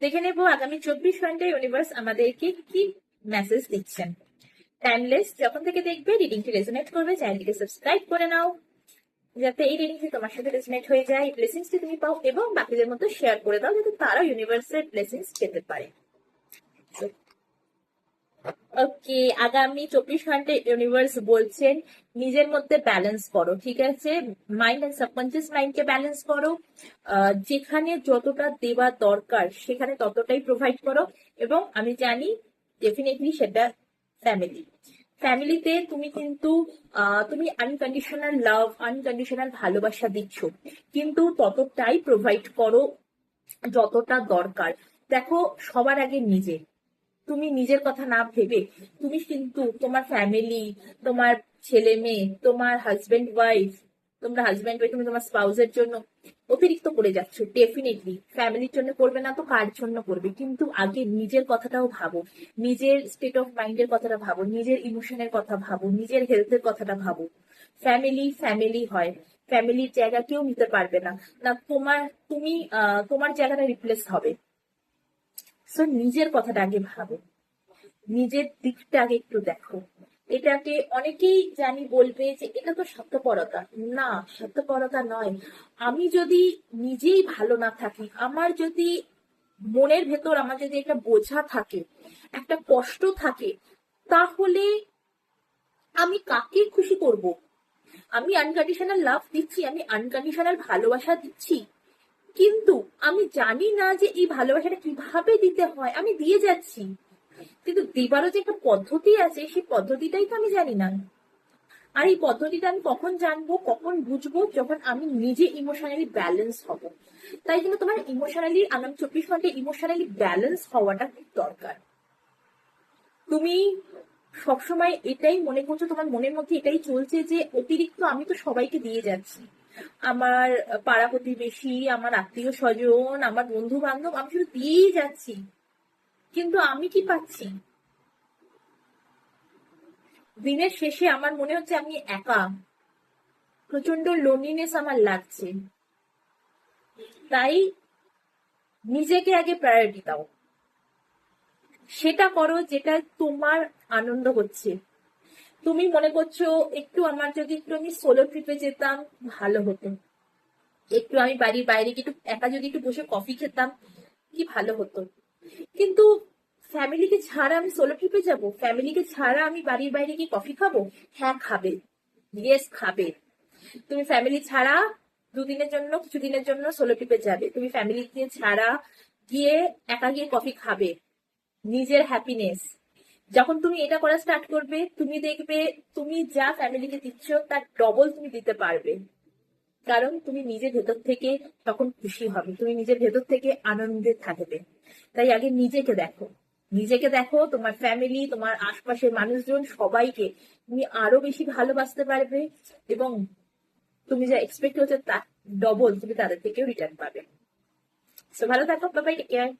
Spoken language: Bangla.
দেখে নেবো আগামী 24 ঘন্টা ইউনিভার্স আমাদেরকে কি মেসেজ দিচ্ছেন। টাইমলেস যখন থেকে দেখবে রিডিংটি রেজোনেট করবে, চ্যানেলটিকে সাবস্ক্রাইব করে নাও যাতে এই রিডিংটি তোমার সাথে রেজোনেট হয়ে যায়, ব্লেসিংসটি তুমি পাও এবং বাকিদের মধ্যে শেয়ার করে দাও যাতে তারাও ইউনিভার্সের ব্লেসিংস পেতে পারে। ওকে, আগামী 24 ঘন্টা ইউনিভার্স বলছেন নিজের মধ্যে ব্যালেন্স করো, ঠিক আছে? মাইন্ড এন্ড সাবকনসিয়াস মাইন্ডকে ব্যালেন্স করো। যেখানে যতটা দেওয়া দরকার সেখানে ততটাই প্রোভাইড করো। এবং আমি জানি ডেফিনেটলি সেটা ফ্যামিলিতে তুমি কিন্তু তুমি আনকন্ডিশনাল লাভ, আনকন্ডিশনাল ভালোবাসা দিচ্ছ, কিন্তু ততটাই প্রোভাইড করো যতটা দরকার। দেখো, সবার আগে তুমি নিজের কথা না ভেবে তুমি কিন্তু তোমার ফ্যামিলি, তোমার ছেলে মেয়ে, তোমার হাজবেন্ড ওয়াইফ, তুমি তোমার স্পাউসের জন্য অতিরিক্ত করে যাচ্ছ। ডেফিনেটলি ফ্যামিলির জন্য করবে না তো কার জন্য করবে? কিন্তু আগে নিজের কথাটাও ভাবো, নিজের স্টেট অফ মাইন্ডের কথাটা ভাবো, নিজের ইমোশনের কথা ভাবো, নিজের হেলথের কথাটা ভাবো। ফ্যামিলি ফ্যামিলি হয়, ফ্যামিলির জায়গা কেউ নিতে পারবে না। না তোমার জায়গাটা রিপ্লেস হবে। সো নিজের কথাটা আগে ভাবো, নিজের দিকটা আগে একটু দেখো। এটাকে অনেকেই জানি বলবে যে এটা তো স্বার্থপরতা। না, স্বার্থপরতা নয়। আমি যদি নিজেই ভালো না থাকি, আমার যদি মনের ভেতর আমার যদি একটা বোঝা থাকে, একটা কষ্ট থাকে, তাহলে আমি কাকে খুশি করব? আমি আনকন্ডিশনাল লাভ দিচ্ছি, আমি আনকন্ডিশনাল ভালোবাসা দিচ্ছি, কিন্তু আমি জানি না যে এই ভালোবাসাটা কিভাবে দিতে হয়। আমি দিয়ে যাচ্ছি, কিন্তু দিবারও যে একটা পদ্ধতি আছে, সেই পদ্ধতিটাই তো আমি জানি না। আর এই পদ্ধতিটা আমি কখন জানবো, কখন বুঝবো? যখন আমি নিজে ইমোশনালি ব্যালেন্স হব। তাই জন্য তোমার ইমোশনালি আগামী 24 ঘন্টা ইমোশনালি ব্যালেন্স হওয়াটা খুব দরকার। তুমি সবসময় এটাই মনে করছো, তোমার মনের মধ্যে এটাই চলছে যে অতিরিক্ত আমি তো সবাইকে দিয়ে যাচ্ছি, আমার পাড়া প্রতিবেশী, আমার আত্মীয় স্বজন, আমার বন্ধু বান্ধব, আমি শুধু দিয়েই যাচ্ছি, কিন্তু আমি কি পাচ্ছি? দিনের শেষে আমার মনে হচ্ছে আমি একা, প্রচন্ড লোনলিনেস আমার লাগছে। তাই নিজেকে আগে প্রায়োরিটি দাও, সেটা করো যেটা তোমার আনন্দ হচ্ছে। তুমি মনে করছো একটু আমার যদি একটু আমি সোলো ট্রিপে যেতাম ভালো হতো, একটু আমি বাড়ির বাইরে একটু একা যদি একটু বসে কফি খেতাম কি ভালো হতো। কিন্তু ফ্যামিলিকে ছাড়া আমি সোলো ট্রিপে যাব? ফ্যামিলিকে ছাড়া আমি বাড়ির বাইরে গিয়ে কফি খাবো? হ্যাঁ খাবে, ইয়েস খাবে। তুমি ফ্যামিলি ছাড়া দুদিনের জন্য, কিছু দিনের জন্য সোলো ট্রিপে যাবে, তুমি ফ্যামিলিকে ছাড়া গিয়ে একা গিয়ে কফি খাবে। নিজের হ্যাপিনেস যখন তুমি এটা করা স্টার্ট করবে, তুমি দেখবে তুমি যা ফ্যামিলিকে দিচ্ছ তার ডবল তুমি দিতে পারবে। কারণ তুমি নিজের ভেতর থেকে তখন খুশি হবে, তুমি নিজের ভেতর থেকে আনন্দে থাকবে। তাই আগে নিজেকে দেখো, নিজেকে দেখো, তোমার ফ্যামিলি, তোমার আশপাশের মানুষজন সবাইকে তুমি আরো বেশি ভালোবাসতে পারবে, এবং তুমি যা এক্সপেক্ট করছো তার ডবল তুমি তাদের থেকেও রিটার্ন পাবে। সো ভালো থাকো, বাই বাই, টেক কেয়ার।